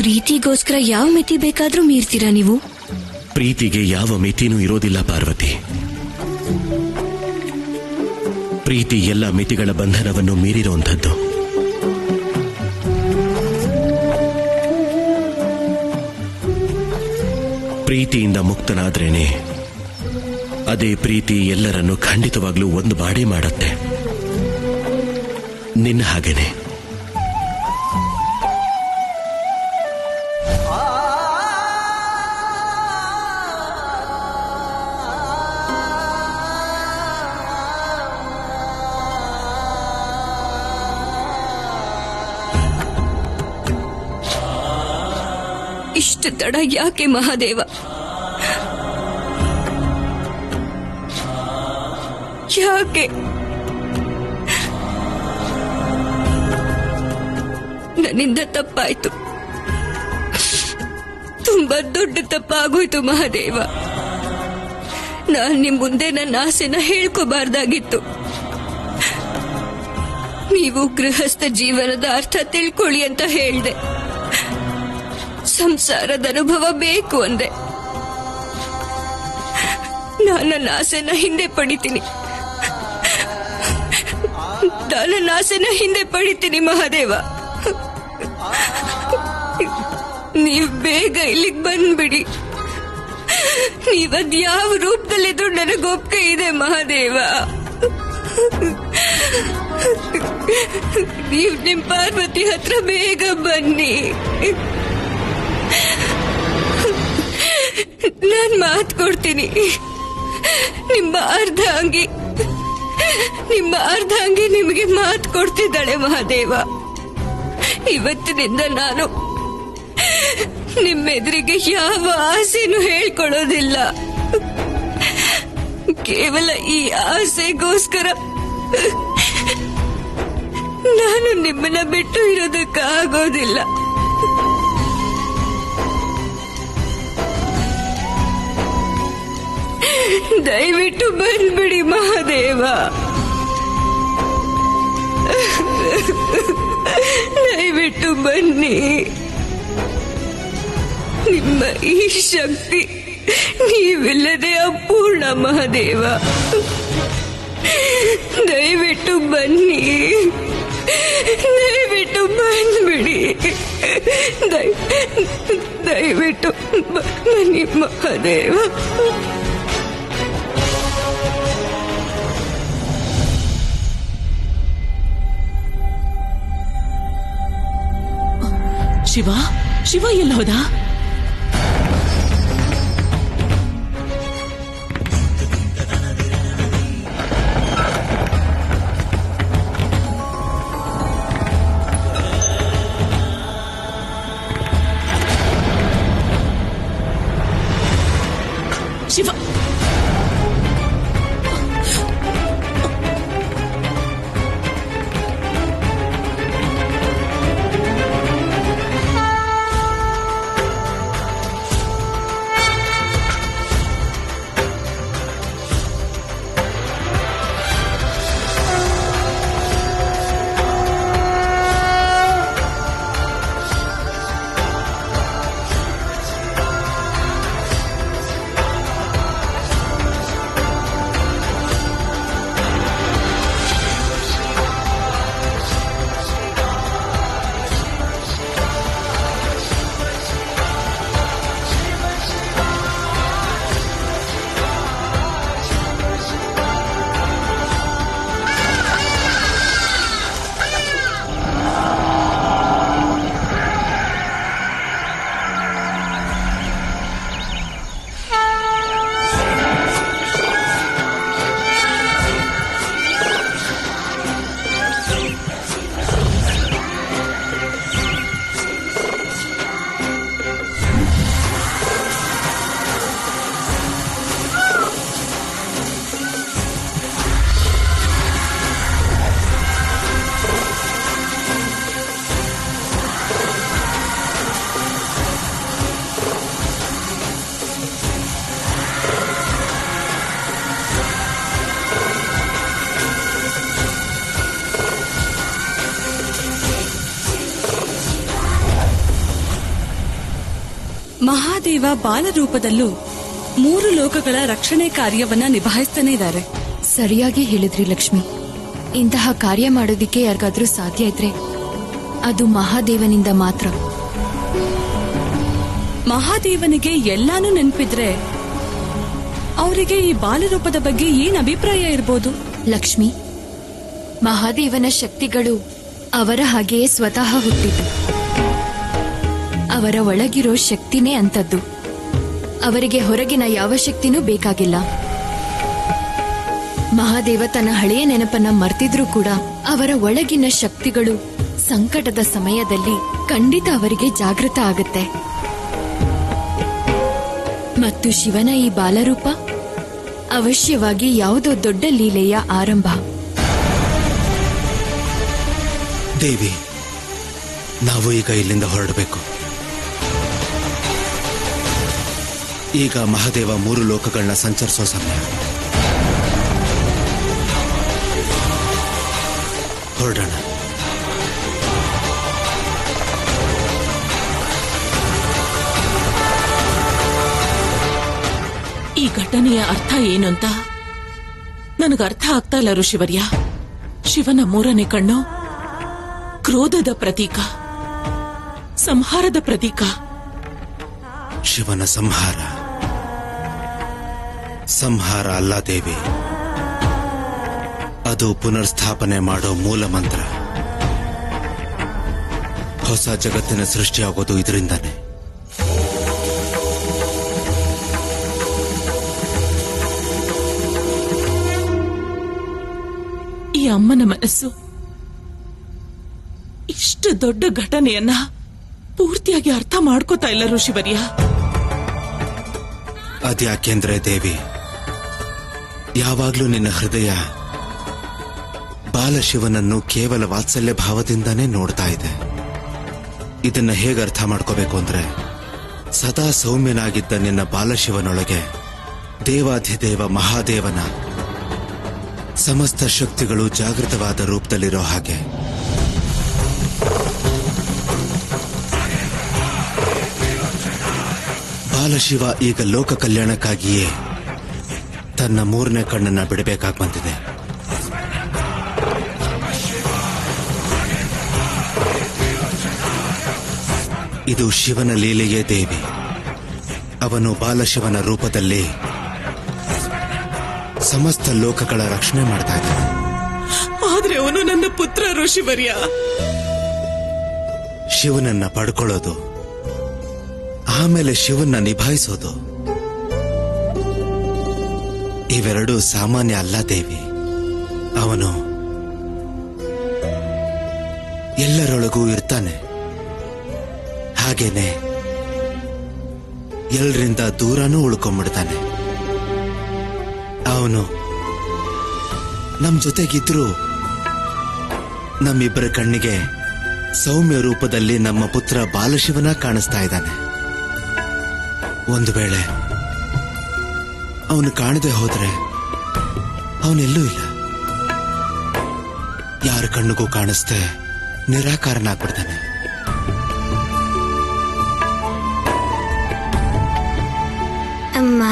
ಪ್ರೀತಿಗೋಸ್ಕರ ಯಾವ ಮಿತಿ ಬೇಕಾದ್ರೂ ಮೀರ್ತೀರಾ ನೀವು? ಪ್ರೀತಿಗೆ ಯಾವ ಮಿತಿನೂ ಇರೋದಿಲ್ಲ ಪಾರ್ವತಿ. ಪ್ರೀತಿ ಎಲ್ಲ ಮಿತಿಗಳ ಬಂಧನವನ್ನು ಮೀರಿರುವಂಥದ್ದು. ಪ್ರೀತಿಯಿಂದ ಮುಕ್ತನಾದ್ರೇನೆ ಅದೇ ಪ್ರೀತಿ ಎಲ್ಲರನ್ನು ಖಂಡಿತವಾಗ್ಲೂ ಒಂದು ಬಾಡಿ ಮಾಡುತ್ತೆ. ನಿನ್ನ ಹಾಗೇನೆ. ಇಷ್ಟು ತಡ ಯಾಕೆ ಮಹಾದೇವ? ಯಾಕೆ? ನನ್ನಿಂದ ತಪ್ಪಾಯ್ತು, ತುಂಬಾ ದೊಡ್ಡ ತಪ್ಪಾಗೋಯ್ತು ಮಹಾದೇವ. ನಾನ್ ನಿಮ್ ಮುಂದೆ ನನ್ನ ಆಸೆನ ಹೇಳ್ಕೋಬಾರ್ದಾಗಿತ್ತು. ನೀವು ಗೃಹಸ್ಥ ಜೀವನದ ಅರ್ಥ ತಿಳ್ಕೊಳ್ಳಿ ಅಂತ ಹೇಳ್ದೆ, ಸಂಸಾರದ ಅನುಭವ ಬೇಕು ಅಂದೆ. ನನ್ನ ಆಸೆನ ಹಿಂದೆ ಪಡಿತೀನಿ, ನನ್ನ ಆಸೆನ ಹಿಂದೆ ಪಡಿತೀನಿ ಮಹಾದೇವ. ನೀವ್ ಬೇಗ ಇಲ್ಲಿಗೆ ಬಂದ್ಬಿಡಿ. ನೀವದ್ ಯಾವ ರೂಪದಲ್ಲಿದ್ರು ನನಗೊಪ್ಪಿಗೆ ಇದೆ ಮಹಾದೇವ. ನೀವ್ ನಿಮ್ ಪಾರ್ವತಿ ಹತ್ರ ಬೇಗ ಬನ್ನಿ. ನಾನ್ ಮಾತು ಕೊಡ್ತೀನಿ, ನಿಮ್ಮ ಅರ್ಧಾಂಗಿ ನಿಮಗೆ ಮಾತು ಕೊಡ್ತಿದ್ದಾಳೆ ಮಹಾದೇವ. ಇವತ್ತಿನಿಂದ ನಾನು ನಿಮ್ಮೆದುರಿಗೆ ಯಾವ ಆಸೆನೂ ಹೇಳ್ಕೊಳ್ಳೋದಿಲ್ಲ. ಕೇವಲ ಈ ಆಸೆಗೋಸ್ಕರ ನಾನು ನಿಮ್ಮನ್ನ ಬಿಟ್ಟು ಇರೋದಕ್ಕಾಗೋದಿಲ್ಲ. ದಯವಿಟ್ಟು ಬಂದ್ಬಿಡಿ ಮಹಾದೇವ, ದಯವಿಟ್ಟು ಬನ್ನಿ. ನಿಮ್ಮ ಈ ಶಕ್ತಿ ನೀವಿಲ್ಲದೆ ಅಪೂರ್ಣ ಮಹಾದೇವ. ದಯವಿಟ್ಟು ಬನ್ನಿ, ದಯವಿಟ್ಟು ಬಂದ್ಬಿಡಿ. ದಯವಿಟ್ಟು ಬನ್ನಿ ಮಹಾದೇವ. ಶಿವ ಶಿವ ಎಲ್ಲ ಹೋದ? ಶಿವ ಮಹಾದೇವ ಬಾಲರೂಪದಲ್ಲೂ 3 ಲೋಕಗಳ ರಕ್ಷಣೆ ಕಾರ್ಯವನ್ನ ನಿಭಾಯಿಸ್ತಾನೆ ಇದ್ದಾರೆ. ಸರಿಯಾಗಿ ಹೇಳಿದ್ರಿ ಲಕ್ಷ್ಮಿ. ಇಂತಹ ಕಾರ್ಯ ಮಾಡೋದಿಕ್ಕೆ ಯಾರಿಗಾದ್ರೂ ಸಾಧ್ಯ ಇದ್ರೆ ಅದು ಮಹಾದೇವನಿಂದ ಮಾತ್ರ. ಮಹಾದೇವನಿಗೆ ಎಲ್ಲಾನು ನೆನಪಿದ್ರೆ ಅವರಿಗೆ ಈ ಬಾಲರೂಪದ ಬಗ್ಗೆ ಏನ್ ಅಭಿಪ್ರಾಯ ಇರ್ಬೋದು? ಲಕ್ಷ್ಮಿ, ಮಹಾದೇವನ ಶಕ್ತಿಗಳು ಅವರ ಹಾಗೆಯೇ ಸ್ವತಃ ಹುಟ್ಟಿತು. ಅವರ ಒಳಗಿರೋ ಶಕ್ತಿನೇ ಅಂತದ್ದು. ಅವರಿಗೆ ಹೊರಗಿನ ಯಾವ ಶಕ್ತಿನೂ ಬೇಕಾಗಿಲ್ಲ. ಮಹಾದೇವ ತನ್ನ ಹಳೆಯ ನೆನಪನ್ನ ಮರ್ತಿದ್ರೂ ಕೂಡ ಅವರ ಒಳಗಿನ ಶಕ್ತಿಗಳು ಸಂಕಟದ ಸಮಯದಲ್ಲಿ ಖಂಡಿತ ಅವರಿಗೆ ಜಾಗೃತ ಆಗುತ್ತೆ. ಮತ್ತು ಶಿವನ ಈ ಬಾಲರೂಪ ಅವಶ್ಯವಾಗಿ ಯಾವುದೋ ದೊಡ್ಡ ಲೀಲೆಯ ಆರಂಭ. ದೇವಿ, ನಾವು ಈಗ ಇಲ್ಲಿಂದ ಹೊರಡಬೇಕು. ಈಗ ಮಹಾದೇವ 3 ಲೋಕಗಳನ್ನ ಸಂಚರಿಸೋ ಸಮಯ. ಹೊರಡೋಣ. ಈ ಘಟನೆಯ ಅರ್ಥ ಏನು ಅಂತ ನನಗೆ ಅರ್ಥ ಆಗ್ತಾ ಇಲ್ಲ ಋಷಿವರ್ಯ. ಶಿವನ 3ನೇ ಕಣ್ಣು ಕ್ರೋಧದ ಪ್ರತೀಕ, ಸಂಹಾರದ ಪ್ರತೀಕ. ಶಿವನ ಸಂಹಾರ ಅಲ್ಲ ದೇವಿ, ಅದು ಪುನರ್ಸ್ಥಾಪನೆ ಮಾಡೋ ಮೂಲ ಮಂತ್ರ. ಹೊಸ ಜಗತ್ತಿನ ಸೃಷ್ಟಿಯಾಗೋದು ಇದರಿಂದಾನೆ. ಈ ಅಮ್ಮನ ಮನಸ್ಸು ಇಷ್ಟು ದೊಡ್ಡ ಘಟನೆಯನ್ನ ಪೂರ್ತಿಯಾಗಿ ಅರ್ಥ ಮಾಡ್ಕೋತಾ ಇಲ್ಲ ಋಷಿವರ್ಯ. ಅದ್ಯಾಕೆಂದ್ರೆ ದೇವಿ, ಯಾವಾಗ್ಲೂ ನಿನ್ನ ಹೃದಯ ಬಾಲಶಿವನನ್ನು ಕೇವಲ ವಾತ್ಸಲ್ಯ ಭಾವದಿಂದಾನೇ ನೋಡ್ತಾ ಇದೆ. ಇದನ್ನ ಹೇಗೆ ಅರ್ಥ ಮಾಡ್ಕೋಬೇಕು ಅಂದ್ರೆ, ಸದಾ ಸೌಮ್ಯನಾಗಿದ್ದ ನಿನ್ನ ಬಾಲಶಿವನೊಳಗೆ ದೇವಾಧಿದೇವ ಮಹಾದೇವನ ಸಮಸ್ತ ಶಕ್ತಿಗಳು ಜಾಗೃತವಾದ ರೂಪದಲ್ಲಿರೋ ಹಾಗೆ. ಬಾಲಶಿವ ಈಗ ಲೋಕ ಕಲ್ಯಾಣಕ್ಕಾಗಿಯೇ ತನ್ನ 3ನೇ ಕಣ್ಣನ್ನ ಬಿಡಬೇಕಾಗಿ ಬಂದಿದೆ. ಇದು ಶಿವನ ಲೀಲೆಯೇ ದೇವಿ. ಅವನು ಬಾಲಶಿವನ ರೂಪದಲ್ಲಿ ಸಮಸ್ತ ಲೋಕಗಳ ರಕ್ಷಣೆ ಮಾಡ್ತಾ ಇದ್ದಾನೆ. ಆದ್ರೆ ಅವನು ನನ್ನ ಪುತ್ರ ಋಷಿವರ್ಯ. ಶಿವನನ್ನ ಪಡ್ಕೊಳ್ಳೋದು, ಆಮೇಲೆ ಶಿವನ್ನ ನಿಭಾಯಿಸೋದು, ಇವೆರಡೂ ಸಾಮಾನ್ಯ ಅಲ್ಲ ದೇವಿ. ಅವನು ಎಲ್ಲರೊಳಗೂ ಇರ್ತಾನೆ. ಹಾಗೇನೆ ಎಲ್ಲರಿಂದ ದೂರನೂ ಉಳ್ಕೊಂಡ್ಬಿಡ್ತಾನೆ. ಅವನು ನಮ್ ಜೊತೆಗಿದ್ರು ನಮ್ಮಿಬ್ಬರ ಕಣ್ಣಿಗೆ ಸೌಮ್ಯ ರೂಪದಲ್ಲಿ ನಮ್ಮ ಪುತ್ರ ಬಾಲಶಿವನ ಕಾಣಿಸ್ತಾ ಇದ್ದಾನೆ. ಒಂದು ವೇಳೆ ಅವನು ಕಾಣದೆ ಹೋದ್ರೆ ಅವನೆಲ್ಲೂ ಇಲ್ಲ. ಯಾರ ಕಣ್ಣಿಗೂ ಕಾಣಿಸ್ದೆ ನಿರಾಕಾರನಾಗ್ಬಿಡ್ತಾನೆ. ಅಮ್ಮ,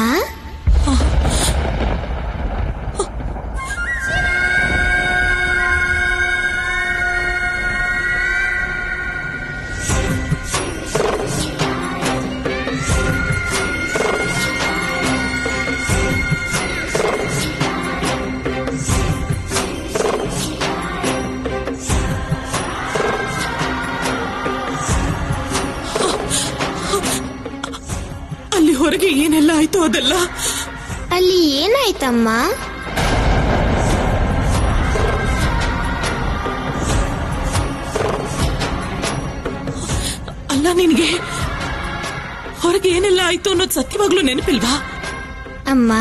ಅಲ್ಲಿ ಹೊರಗೆ ಏನೆಲ್ಲ ಆಯ್ತು ಅದೆಲ್ಲ ಅಲ್ಲಿ ಏನಾಯ್ತಮ್ಮ? ಅಲ್ಲ, ನಿನಗೆ ಹೊರಗೆ ಏನೆಲ್ಲ ಆಯ್ತು ಅನ್ನೋದು ಸತ್ಯವಾಗ್ಲೂ ನೆನಪಿಲ್ವಾ? ಅಮ್ಮ,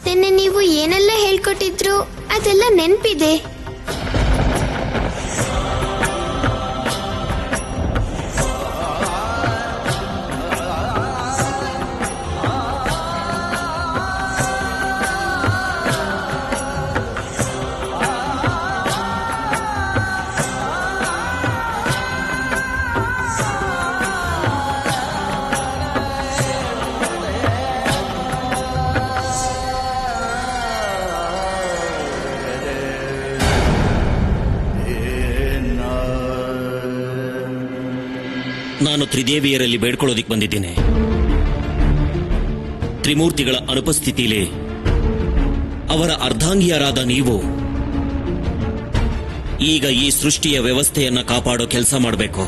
ನಿನ್ನೆ ನೀವು ಏನೆಲ್ಲ ಹೇಳ್ಕೊಟ್ಟಿದ್ರು ಅದೆಲ್ಲ ನೆನ್ಪಿದೆ. ನಾನು ತ್ರಿದೇವಿಯರಲ್ಲಿ ಬೇಡ್ಕೊಳ್ಳೋದಿಕ್ ಬಂದಿದ್ದೇನೆ. ತ್ರಿಮೂರ್ತಿಗಳ ಅನುಪಸ್ಥಿತಿಯಲ್ಲಿ ಅವರ ಅರ್ಧಾಂಗಿಯರಾದ ನೀವು ಈಗ ಈ ಸೃಷ್ಟಿಯ ವ್ಯವಸ್ಥೆಯನ್ನ ಕಾಪಾಡೋ ಕೆಲಸ ಮಾಡಬೇಕು.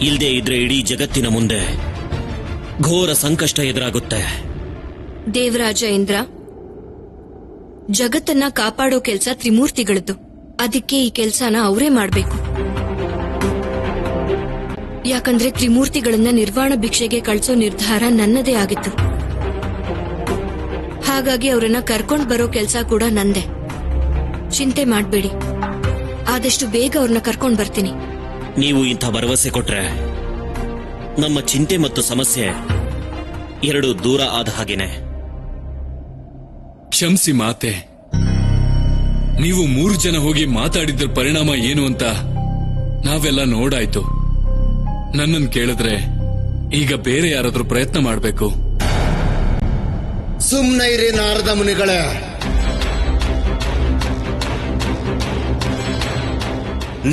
ಇಲ್ಲದೆ ಇದ್ರೆ ಇಡೀ ಜಗತ್ತಿನ ಮುಂದೆ ಘೋರ ಸಂಕಷ್ಟ ಎದುರಾಗುತ್ತೆ. ದೇವರಾಜ ಇಂದ್ರ, ಜಗತ್ತನ್ನ ಕಾಪಾಡೋ ಕೆಲ್ಸ ತ್ರಿಮೂರ್ತಿಗಳದ್ದು. ಅದಕ್ಕೆ ಈ ಕೆಲ್ಸನ ಅವರೇ ಮಾಡ್ಬೇಕು. ಯಾಕಂದ್ರೆ ತ್ರಿಮೂರ್ತಿಗಳನ್ನ ನಿರ್ವಾಣ ಭಿಕ್ಷೆಗೆ ಕಳ್ಸೋ ನಿರ್ಧಾರ ನನ್ನದೇ ಆಗಿತ್ತು. ಹಾಗಾಗಿ ಅವರನ್ನ ಕರ್ಕೊಂಡ್ ಬರೋ ಕೆಲ್ಸ ಕೂಡ ನಂದೇ. ಚಿಂತೆ ಮಾಡ್ಬೇಡಿ, ಆದಷ್ಟು ಬೇಗ ಅವ್ರನ್ನ ಕರ್ಕೊಂಡ್ ಬರ್ತೀನಿ. ನೀವು ಇಂಥ ಭರವಸೆ ಕೊಟ್ರೆ ನಮ್ಮ ಚಿಂತೆ ಮತ್ತು ಸಮಸ್ಯೆ ಎರಡು ದೂರ ಆದ ಹಾಗೇನೆ. ಕ್ಷಮಿಸಿ ಮಾತೆ, ನೀವು 3 ಜನ ಹೋಗಿ ಮಾತಾಡಿದ್ರ ಪರಿಣಾಮ ಏನು ಅಂತ ನಾವೆಲ್ಲ ನೋಡಾಯ್ತು. ನನ್ನನ್ನು ಕೇಳಿದ್ರೆ ಈಗ ಬೇರೆ ಯಾರಾದ್ರೂ ಪ್ರಯತ್ನ ಮಾಡಬೇಕು. ಸುಮ್ನೆ ಇರಿ ನಾರದ ಮುನಿಗಳೇ.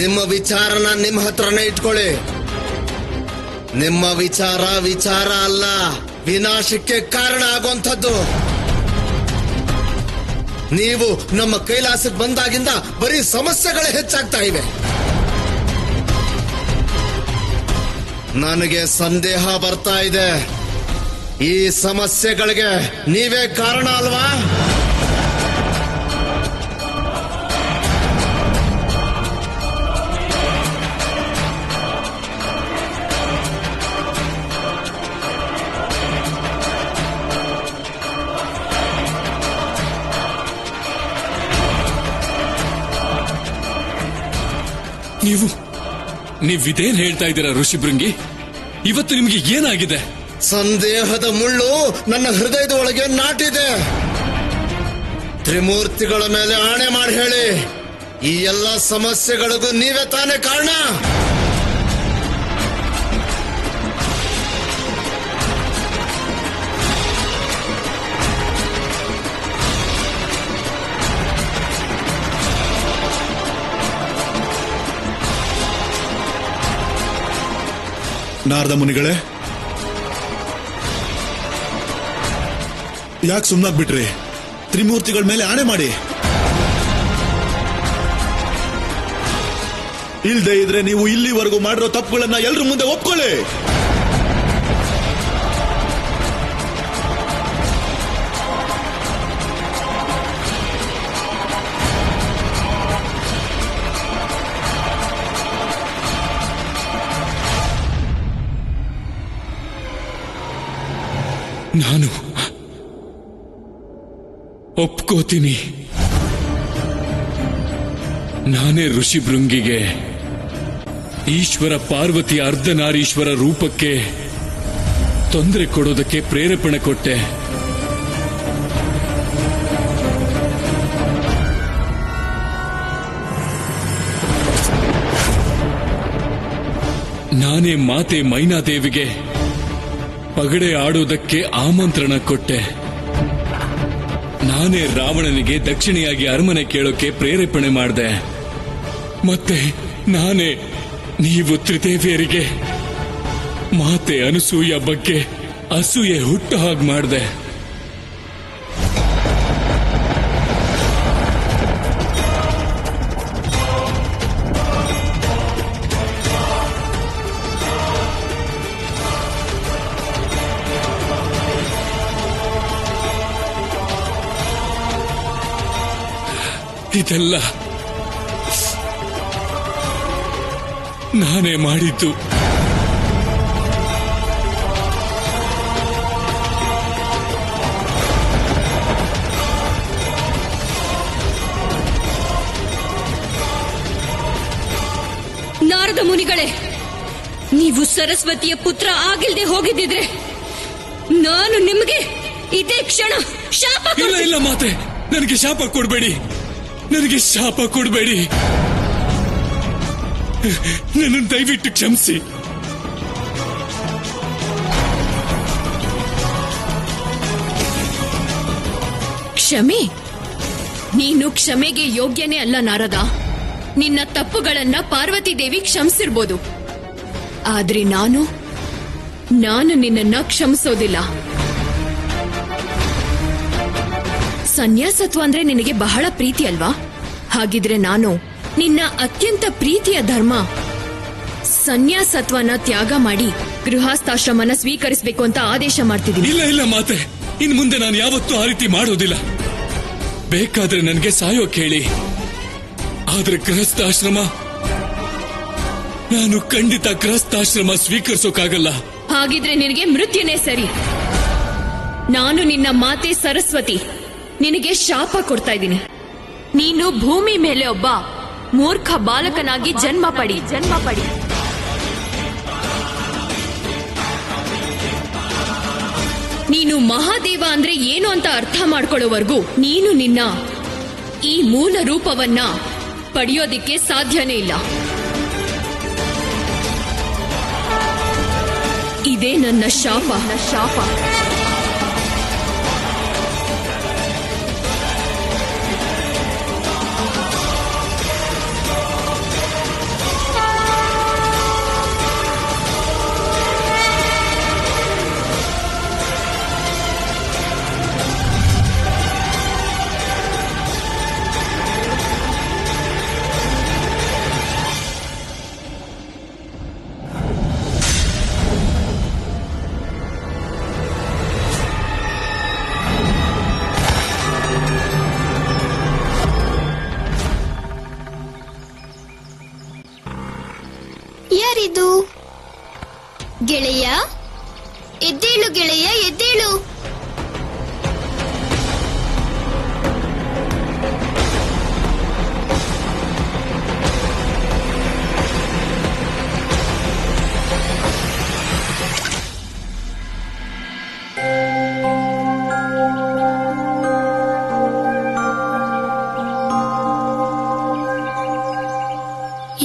ನಿಮ್ಮ ವಿಚಾರನ ನಿಮ್ಮ ಹತ್ರನೇ ಇಟ್ಕೊಳ್ಳಿ. ನಿಮ್ಮ ವಿಚಾರ ಅಲ್ಲ, ವಿನಾಶಕ್ಕೆ ಕಾರಣ ಆಗುವಂಥದ್ದು. ನೀವು ನಮ್ಮ ಕೈಲಾಸಕ್ಕೆ ಬಂದಾಗಿಂದ ಬರೀ ಸಮಸ್ಯೆಗಳೇ ಹೆಚ್ಚಾಗ್ತಾ ಇವೆ. ನನಗೆ ಸಂದೇಹ ಬರ್ತಾ ಇದೆ, ಈ ಸಮಸ್ಯೆಗಳಿಗೆ ನೀವೇ ಕಾರಣ ಅಲ್ವಾ? ನೀವಿದೇನ್ ಹೇಳ್ತಾ ಇದ್ದೀರಾ ಋಷಿಭೃಂಗಿ? ಇವತ್ತು ನಿಮ್ಗೆ ಏನಾಗಿದೆ? ಸಂದೇಹದ ಮುಳ್ಳು ನನ್ನ ಹೃದಯದ ಒಳಗೆ ನಾಟಿದೆ. ತ್ರಿಮೂರ್ತಿಗಳ ಮೇಲೆ ಆಣೆ ಮಾಡಿ ಹೇಳಿ, ಈ ಎಲ್ಲ ಸಮಸ್ಯೆಗಳಿಗೂ ನೀವೇ ತಾನೇ ಕಾರಣ. ನಾರದ ಮುನಿಗಳೇ, ಯಾಕೆ ಸುಮ್ಮನಾಗ್ಬಿಟ್ರಿ? ತ್ರಿಮೂರ್ತಿಗಳ ಮೇಲೆ ಆಣೆ ಮಾಡಿ. ಇಲ್ದೇ ಇದ್ರೆ ನೀವು ಇಲ್ಲಿವರೆಗೂ ಮಾಡಿರೋ ತಪ್ಪುಗಳನ್ನ ಎಲ್ರ ಮುಂದೆ ಒಪ್ಕೊಳ್ಳಿ. ನಾನು ಒಪ್ಕೋತೀನಿ. ನಾನೇ ಋಷಿಭೃಂಗಿಗೆ ಈಶ್ವರ ಪಾರ್ವತಿ ಅರ್ಧನಾರೀಶ್ವರ ರೂಪಕ್ಕೆ ತೊಂದರೆ ಕೊಡೋದಕ್ಕೆ ಪ್ರೇರೇಪಣೆ ಕೊಟ್ಟೆ. ನಾನೇ ಮಾತೆ ಮೈನಾದೇವಿಗೆ ಪಗಡೆ ಆಡೋದಕ್ಕೆ ಆಮಂತ್ರಣ ಕೊಟ್ಟೆ. ನಾನೇ ರಾವಣನಿಗೆ ದಕ್ಷಿಣೆಯಾಗಿ ಅರಮನೆ ಕೇಳೋಕೆ ಪ್ರೇರೇಪಣೆ ಮಾಡಿದೆ. ಮತ್ತೆ ನಾನೇ ನೀವು ತ್ರಿದೇವಿಯರಿಗೆ ಮಾತೆ ಅನಸೂಯ ಬಗ್ಗೆ ಅಸೂಯೆ ಹುಟ್ಟು ಹಾಗೆ ಮಾಡಿದೆ. ಇದೆಲ್ಲ ನಾನೇ ಮಾಡಿದ್ದು. ನಾರದ ಮುನಿಗಳೇ, ನೀವು ಸರಸ್ವತಿಯ ಪುತ್ರ ಆಗಿಲ್ದೆ ಹೋಗಿದ್ದಿದ್ರೆ ನಾನು ನಿಮಗೆ ಇದೇ ಕ್ಷಣ ಶಾಪ ಇಲ್ಲ ಇಲ್ಲ ಮಾತೆ, ನನಗೆ ಶಾಪ ಕೊಡಬೇಡಿ, ನನಗೆ ಶಾಪ ಕೊಡಬೇಡಿ. ನನ್ನನ್ನು ದಯವಿಟ್ಟು ಕ್ಷಮಿಸಿ. ಕ್ಷಮೆ? ನೀನು ಕ್ಷಮೆಗೆ ಯೋಗ್ಯನೇ ಅಲ್ಲ ನಾರದ. ನಿನ್ನ ತಪ್ಪುಗಳನ್ನ ಪಾರ್ವತಿ ದೇವಿ ಕ್ಷಮಿಸಿರ್ಬೋದು, ಆದ್ರೆ ನಾನು ನಿನ್ನನ್ನ ಕ್ಷಮಿಸೋದಿಲ್ಲ. ಸನ್ಯಾಸತ್ವ ಅಂದ್ರೆ ನಿನಗೆ ಬಹಳ ಪ್ರೀತಿ ಅಲ್ವಾ? ಹಾಗಿದ್ರೆ ನಾನು ನಿನ್ನ ಅತ್ಯಂತ ಪ್ರೀತಿಯ ಧರ್ಮ ಸನ್ಯಾಸತ್ವನ ತ್ಯಾಗ ಮಾಡಿ ಗೃಹಸ್ಥಾಶ್ರಮನ ಸ್ವೀಕರಿಸಬೇಕು ಅಂತ ಆದೇಶ ಮಾಡ್ತಿದ್ದೀನಿ. ಇಲ್ಲ ಮಾತೆ, ಇನ್ ಮುಂದೆ ನಾನು ಯಾವತ್ತೂ ಆ ರೀತಿ ಮಾಡೋದಿಲ್ಲ. ಬೇಕಾದ್ರೆ ನನಗೆ ಸಾಯೋ ಕೇಳಿ, ಆದ್ರೆ ಗೃಹಸ್ಥಾಶ್ರಮ, ನಾನು ಖಂಡಿತ ಗೃಹಸ್ಥಾಶ್ರಮ ಸ್ವೀಕರಿಸೋಕಾಗಲ್ಲ. ಹಾಗಿದ್ರೆ ನಿನಗೆ ಮೃತ್ಯುನೇ ಸರಿ. ನಾನು ನಿನ್ನ ಮಾತೆ ಸರಸ್ವತಿ ನಿನಗೆ ಶಾಪ ಕೊಡ್ತಾ ಇದ್ದೀನಿ. ನೀನು ಭೂಮಿ ಮೇಲೆ ಒಬ್ಬ ಮೂರ್ಖ ಬಾಲಕನಾಗಿ ಜನ್ಮ ಪಡಿ. ನೀನು ಮಹಾದೇವ ಅಂದ್ರೆ ಏನು ಅಂತ ಅರ್ಥ ಮಾಡ್ಕೊಳ್ಳೋವರೆಗೂ ನೀನು ನಿನ್ನ ಈ ಮೂಲ ರೂಪವನ್ನ ಪಡೆಯೋದಿಕ್ಕೆ ಸಾಧ್ಯನೇ ಇಲ್ಲ. ಇದೇ ನನ್ನ ಶಾಪ. ಯಾರಿದು? ಗೆಳೆಯ, ಎದ್ದೇಳು ಗೆಳೆಯ, ಎದ್ದೇಳು.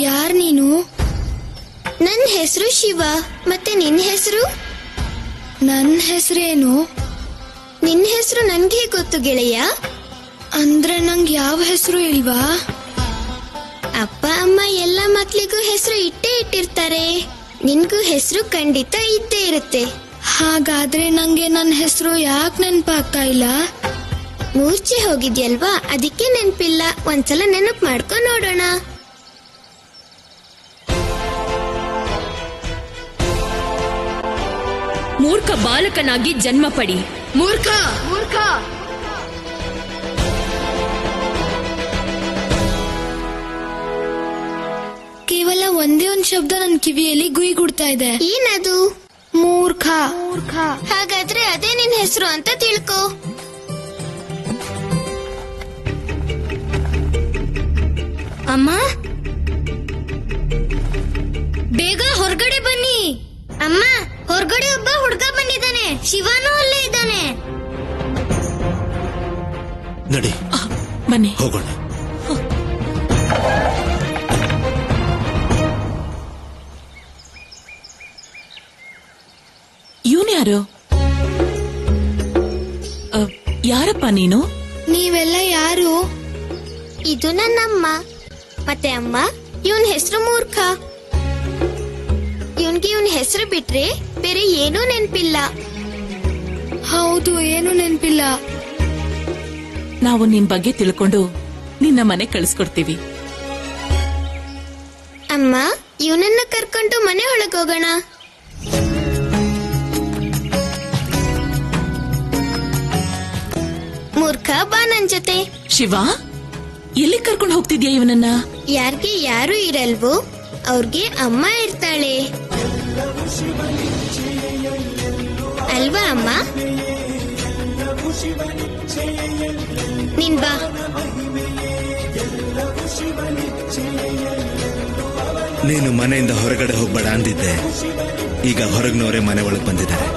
ಯಾರ್ ನೀನು? ನನ್ನ ಹೆಸರು ಶಿವ. ಮತ್ತೆ ನಿನ್ನ ಹೆಸರು? ನನ್ನ ಹೆಸರೇನು? ನಿನ್ನ ಹೆಸರು ನನ್ಗೆ ಗೊತ್ತು ಗೆಳೆಯ. ಅಂದ್ರೆ ನಂಗೆ ಯಾವ ಹೆಸರು ಇಲ್ವಾ? ಅಪ್ಪ ಅಮ್ಮ ಎಲ್ಲ ಮಕ್ಳಿಗೂ ಹೆಸರು ಇಟ್ಟಿರ್ತಾರೆ. ನಿನ್ಗೂ ಹೆಸರು ಖಂಡಿತ ಇದ್ದೇ ಇರುತ್ತೆ. ಹಾಗಾದ್ರೆ ನಂಗೆ ನನ್ನ ಹೆಸರು ಯಾಕೆ ನೆನಪಾಗ್ತಾ ಇಲ್ಲ? ಮೂರ್ಛೆ ಹೋಗಿದ್ಯಲ್ವಾ, ಅದಕ್ಕೆ ನೆನಪಿಲ್ಲ. ಒಂದ್ಸಲ ನೆನಪು ಮಾಡ್ಕೊಂಡು ನೋಡೋಣ. ಮೂರ್ಖ ಬಾಲಕನಾಗಿ ಜನ್ಮ ಪಡಿ. ಮೂರ್ಖ. ಕೇವಲ ಒಂದೇ ಒಂದು ಶಬ್ದ ನನ್ನ ಕಿವಿಯಲ್ಲಿ ಗುಯ್ಗುಡ್ತಾ ಇದೆ. ಏನದು? ಮೂರ್ಖ. ಹಾಗಾದ್ರೆ ಅದೇ ನಿನ್ ಹೆಸರು ಅಂತ ತಿಳ್ಕೊ. ಅಮ್ಮ, ಬೇಗ ಹೊರಗಡೆ ಬನ್ನಿ. ಅಮ್ಮ, ಹೊರಗಡೆ ಒಬ್ಬ ಹುಡುಗ ಬಂದಿದ್ದಾನೆ. ಶಿವನೂ ಅಲ್ಲೇ ಇದ್ದಾನೆ. ನಡಿ ಬನ್ನಿ. ಹೋಗೋಣ. ಇವನ್ಯಾರು? ಯಾರಪ್ಪ ನೀನು? ನೀವೆಲ್ಲ ಯಾರು? ಇದು ನನ್ನಮ್ಮ. ಮತ್ತೆ ಅಮ್ಮ, ಇವನ್ ಹೆಸರು ಮೂರ್ಖ. ಇವನ್ಗೆ ಇವನ್ ಹೆಸರು ಬಿಟ್ರೆ ಬೇರೆ ಏನೂ ನೆನ್ಪಿಲ್ಲ. ಹೌದು, ಏನೂ ನೆನ್ಪಿಲ್ಲ. ನಾವು ನಿನ್ ಬಗ್ಗೆ ತಿಳ್ಕೊಂಡು ನಿನ್ನ ಮನೆ ಕಳಿಸ್ಕೊಡ್ತೀವಿ. ಅಮ್ಮ, ಇವನನ್ನ ಕರ್ಕೊಂಡು ಮನೆ ಒಳಗೋಗೋಣ. ಮೂರ್ಖ, ಬಾ ನನ್ ಜೊತೆ. ಶಿವ, ಎಲ್ಲಿ ಕರ್ಕೊಂಡು ಹೋಗ್ತಿದ್ಯಾ ಇವನನ್ನ? ಯಾರ್ಗೆ ಯಾರು ಇರಲ್ವೋ ಅವ್ರಿಗೆ ಅಮ್ಮ ಇರ್ತಾಳೆ ಅಲ್ವಾ ಅಮ್ಮ? ನೀನ್ ಬಾ. ನೀನು ಮನೆಯಿಂದ ಹೊರಗಡೆ ಹೋಗ್ಬೇಡ ಅಂದಿದ್ದೆ. ಈಗ ಹೊರಗಿನವರೇ ಮನೆ ಒಳಗೆ ಬಂದಿದ್ದಾರೆ.